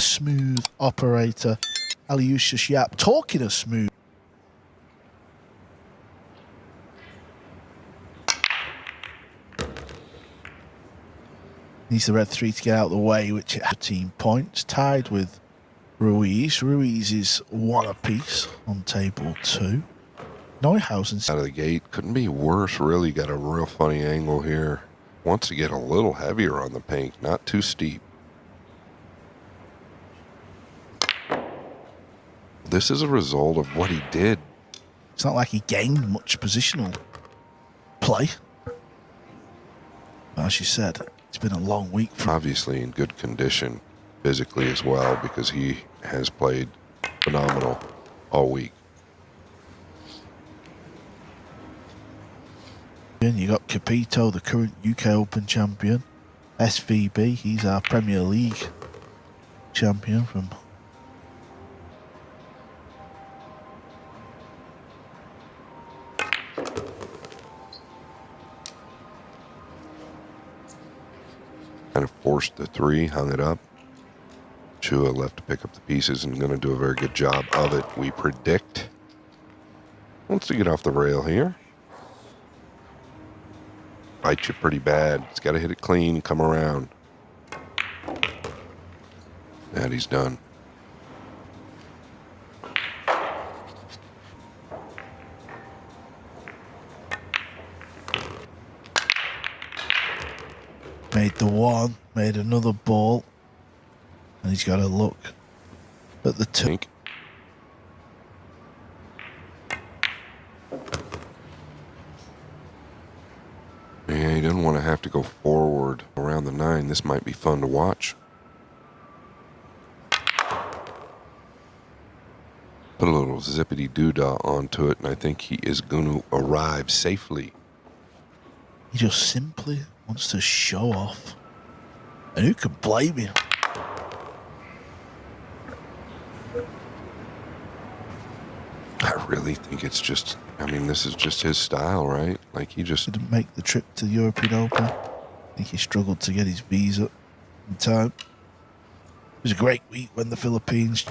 Smooth operator, Aloysius Yapp, talking of smooth. Needs the red 3 to get out of the way, which it 13 points, tied with Ruiz. Ruiz is 1 apiece on table 2. Neuhausen Out of the gate, couldn't be worse, really. Got a real funny angle here. Wants to get a little heavier on the pink, not too steep. This is a result of what he did. It's not like he gained much positional play. But as you said, it's been a long week for Obviously in good condition physically as well, because he has played phenomenal all week. You got Capito, the current UK Open champion. SVB, he's our Premier League champion from kind of forced the 3, hung it up. Chua left to pick up the pieces and going to do a very good job of it, we predict. Wants to get off the rail here. Bite you pretty bad. It's got to hit it clean and come around. And he's done. made the 1, made another ball, and he's got to look at the 2. Yeah, he doesn't want to have to go forward around the 9. This might be fun to watch. Put a little zippity-doo-dah onto it, and I think he is going to arrive safely. He just simply wants to show off. And who can blame him? I really think it's just, I mean, this is just his style, right? Like, he just Didn't make the trip to the European Open. I think he struggled to get his visa in time. It was a great week when the Philippines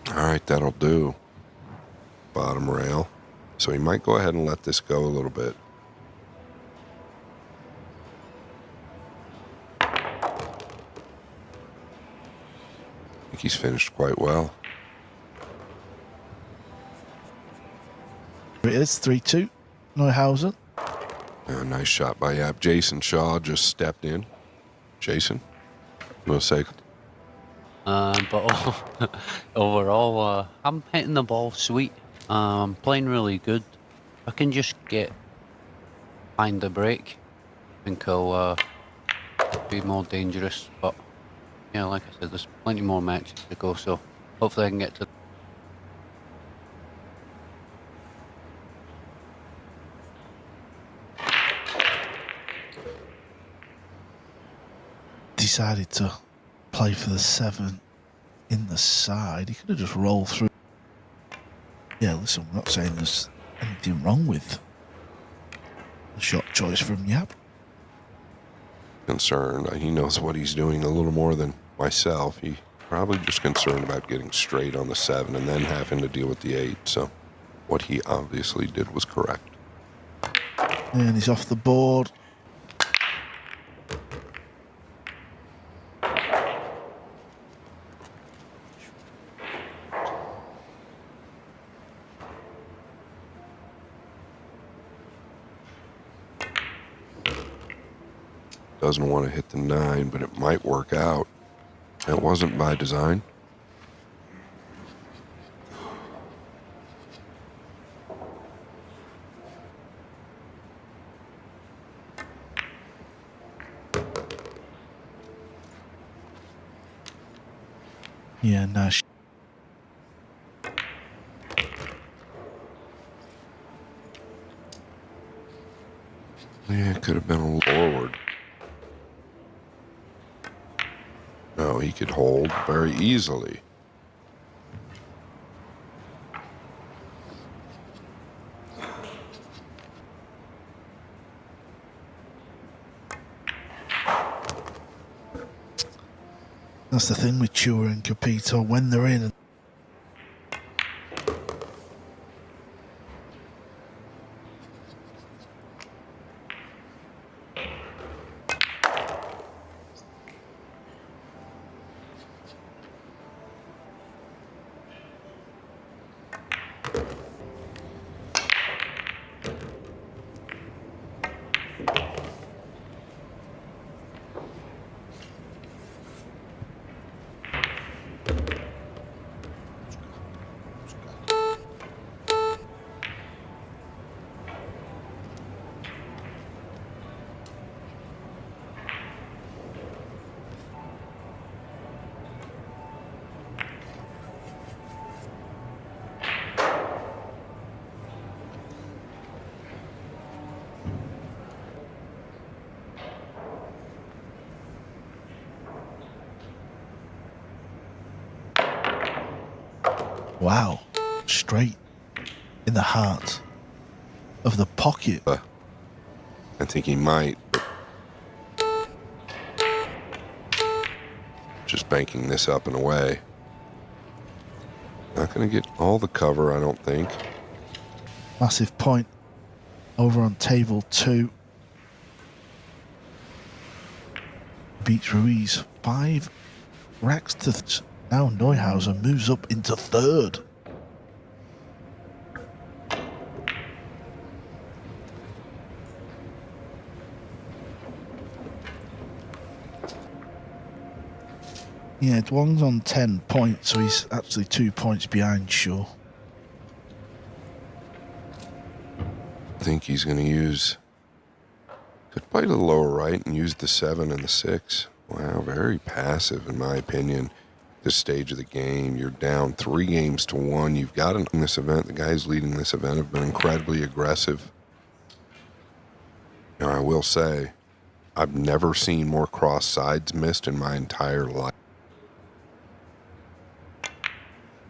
all right, that'll do. Bottom rail. So he might go ahead and let this go a little bit. I think he's finished quite well. it is 3-2. Neuhausen. Nice shot by Yapp. Jason Shaw just stepped in. Jason, you want to say? But overall, I'm hitting the ball sweet. Playing really good. I can just find the break. I think I'll be more dangerous. But yeah, like I said, there's plenty more matches to go. So hopefully I can get to. Decided to play for the 7 in the side. He could have just rolled through. Yeah, listen, I'm not saying there's anything wrong with the shot choice from Yapp. Concerned. He knows what he's doing a little more than myself. He probably just concerned about getting straight on the 7 and then having to deal with the 8. So what he obviously did was correct. And he's off the board. Doesn't want to hit the 9, but it might work out. It wasn't by design. Yeah, Nash. Yeah, it could have been a little forward. No, he could hold very easily. That's the thing with Chua and Capito. When they're in, wow, straight in the heart of the pocket. I think he might, but just banking this up and away. Not going to get all the cover, I don't think. Massive point over on table 2. Beats Ruiz 5 racks to now Neuhauser moves up into 3rd. Yeah, Dwang's on 10 points, so he's actually 2 points behind Shaw. I think he's going to use... Could play to the lower right and use the 7 and the 6. Wow, very passive in my opinion. This stage of the game, you're down 3 games to 1. You've got in this event. The guys leading this event have been incredibly aggressive. Now, I will say, I've never seen more cross sides missed in my entire life.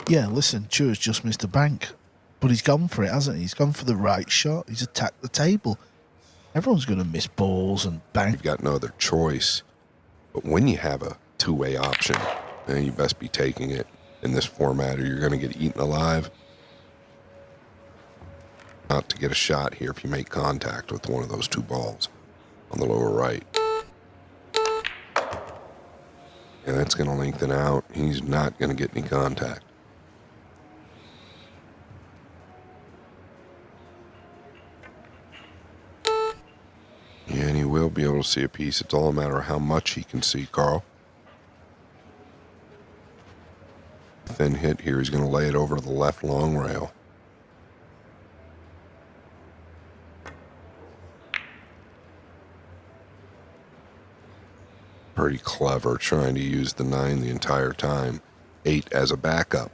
Yeah, listen, Chua's just missed a bank, but he's gone for it, hasn't he? He's gone for the right shot. He's attacked the table. Everyone's going to miss balls and bang. You've got no other choice. But when you have a two-way option, you best be taking it in this format or you're going to get eaten alive. Not to get a shot here if you make contact with one of those 2 balls on the lower right. And that's going to lengthen out. He's not going to get any contact. Yeah, and he will be able to see a piece. It's all a matter of how much he can see, Carl. Thin hit here. He's going to lay it over to the left long rail. Pretty clever, trying to use the 9 the entire time. 8 as a backup.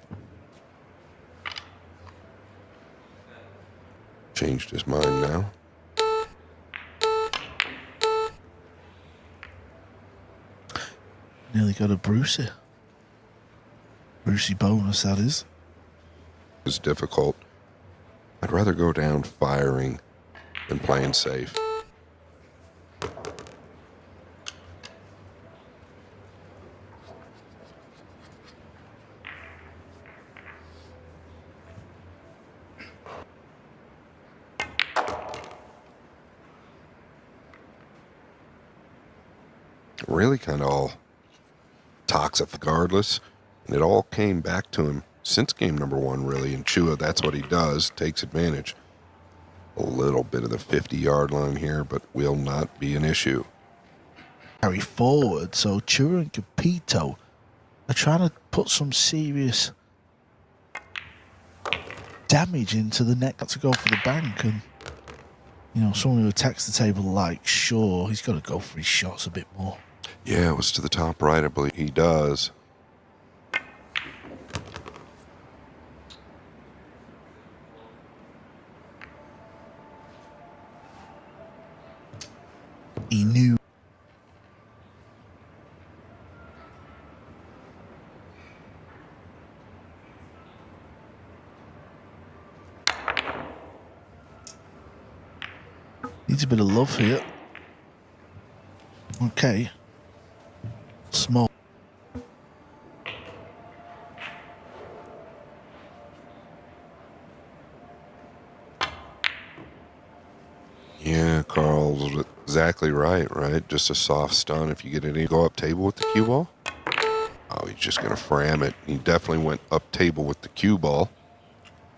Changed his mind now. Nearly got a Brucey. Brucey bonus, that is. It's difficult. I'd rather go down firing than playing safe. Really kind of all toxic regardless, and it all came back to him since game number 1, really. And Chua, that's what he does, takes advantage. A little bit of the 50-yard line here, but will not be an issue. Carry forward, so Chua and Capito are trying to put some serious damage into the net to go for the bank. And, you know, someone who attacks the table like Shaw, he's got to go for his shots a bit more. Yeah, it was to the top right, I believe he does. he knew. Needs a bit of love here. Okay. Small. Yeah, Carl's exactly right? Just a soft stun. If you get any go up table with the cue ball. Oh, he's just going to fram it. He definitely went up table with the cue ball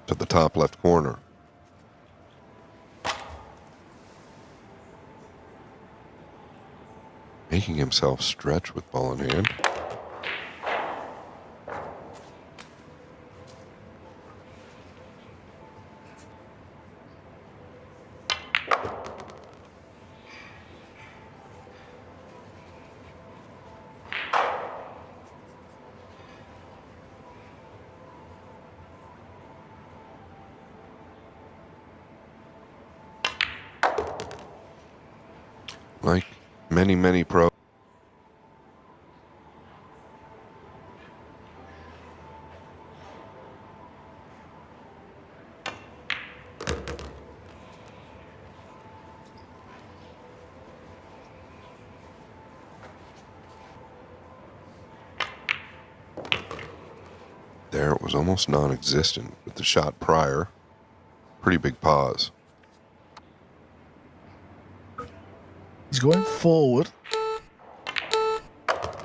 to the top left corner. Making himself stretch with ball in hand. Like many pros. There, it was almost non-existent with the shot prior. Pretty big pause. He's going forward.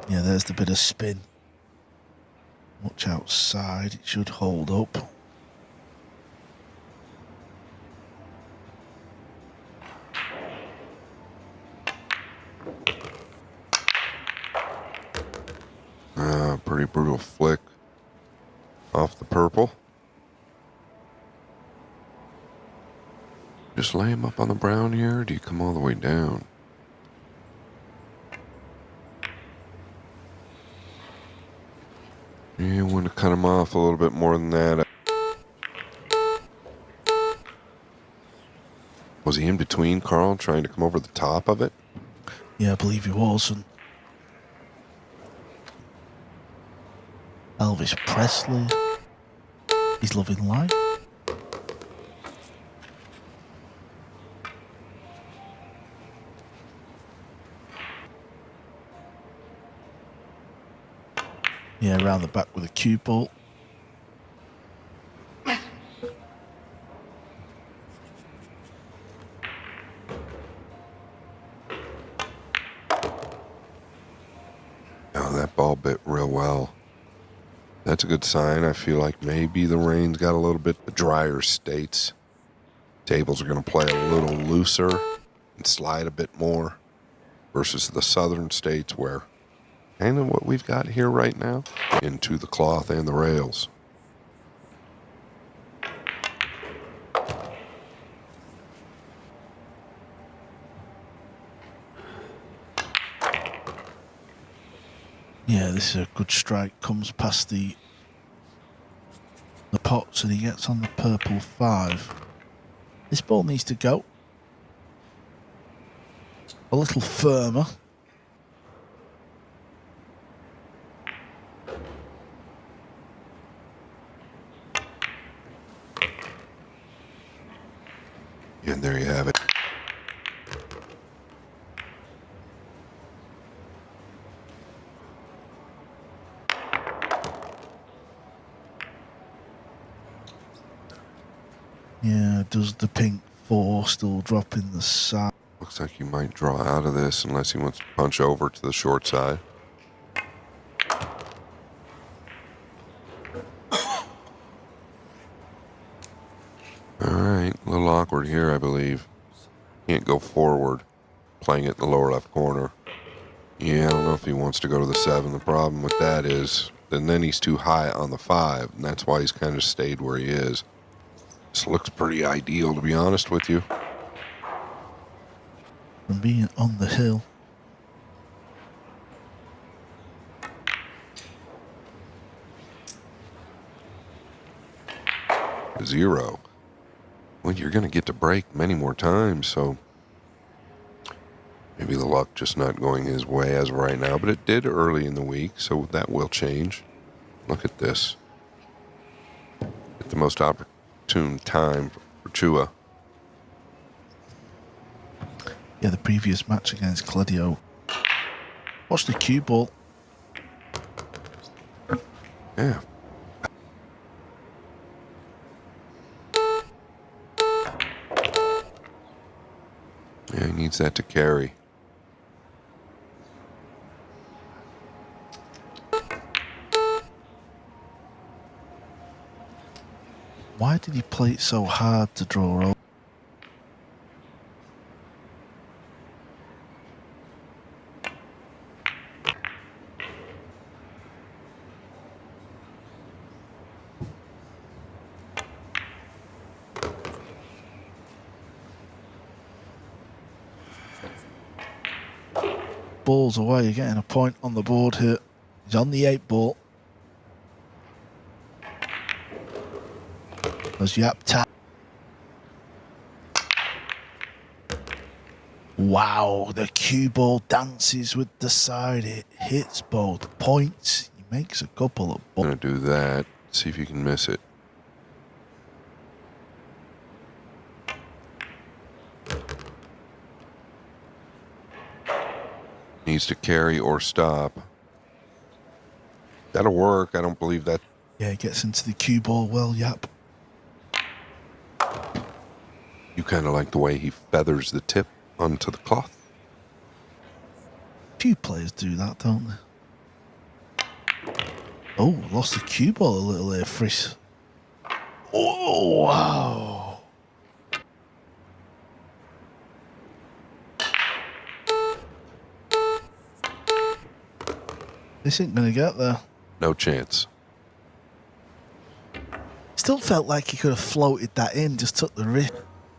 Yeah, there's the bit of spin. Watch outside. It should hold up. Pretty brutal flick off the purple. Just lay him up on the brown here, or do you come all the way down? You want to cut him off a little bit more than that. Was he in between, Carl, trying to come over the top of it? Yeah, I believe he was. And Elvis Presley. He's loving life. Yeah, around the back with a cue ball. Oh, that ball bit real well. That's a good sign. I feel like maybe the rain's got a little bit drier states. Tables are going to play a little looser and slide a bit more versus the southern states where kind of what we've got here right now into the cloth and the rails. Yeah, this is a good strike. Comes past the pots and he gets on the purple 5. This ball needs to go a little firmer. And there you have it. Yeah, does the pink 4 still drop in the side? Looks like he might draw out of this unless he wants to punch over to the short side. All right, a little awkward here, I believe. Can't go forward, playing it in the lower left corner. Yeah, I don't know if he wants to go to the 7. The problem with that is, then he's too high on the 5, and that's why he's kind of stayed where he is. This looks pretty ideal, to be honest with you. From being on the hill. Well, you're going to get to break many more times, so Maybe the luck just not going his way as of right now, but it did early in the week, so that will change. Look at this. At the most opportune time for Chua. Yeah, the previous match against Claudio. Watch the cue ball. Yeah. Yeah, he needs that to carry. Why did he play it so hard to draw over? Balls away, you're getting a point on the board here. He's on the 8 ball. As Yapp tap. Wow, the cue ball dances with the side. It hits both points. He makes a couple of balls. I'm going to do that. See if you can miss it. Needs to carry or stop. That'll work. I don't believe that. Yeah, he gets into the cue ball well, Yapp. You kind of like the way he feathers the tip onto the cloth. Few players do that, don't they? Oh, lost the cue ball a little there, Friss. Oh, wow. This ain't going to get there. No chance. Still felt like he could have floated that in, just took the risk.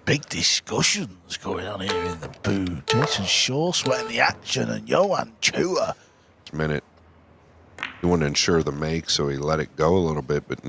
Big discussions going on here in the booth. Jason Shaw sweating the action and Johann Chua. Minute. He wanted to ensure the make, so he let it go a little bit, but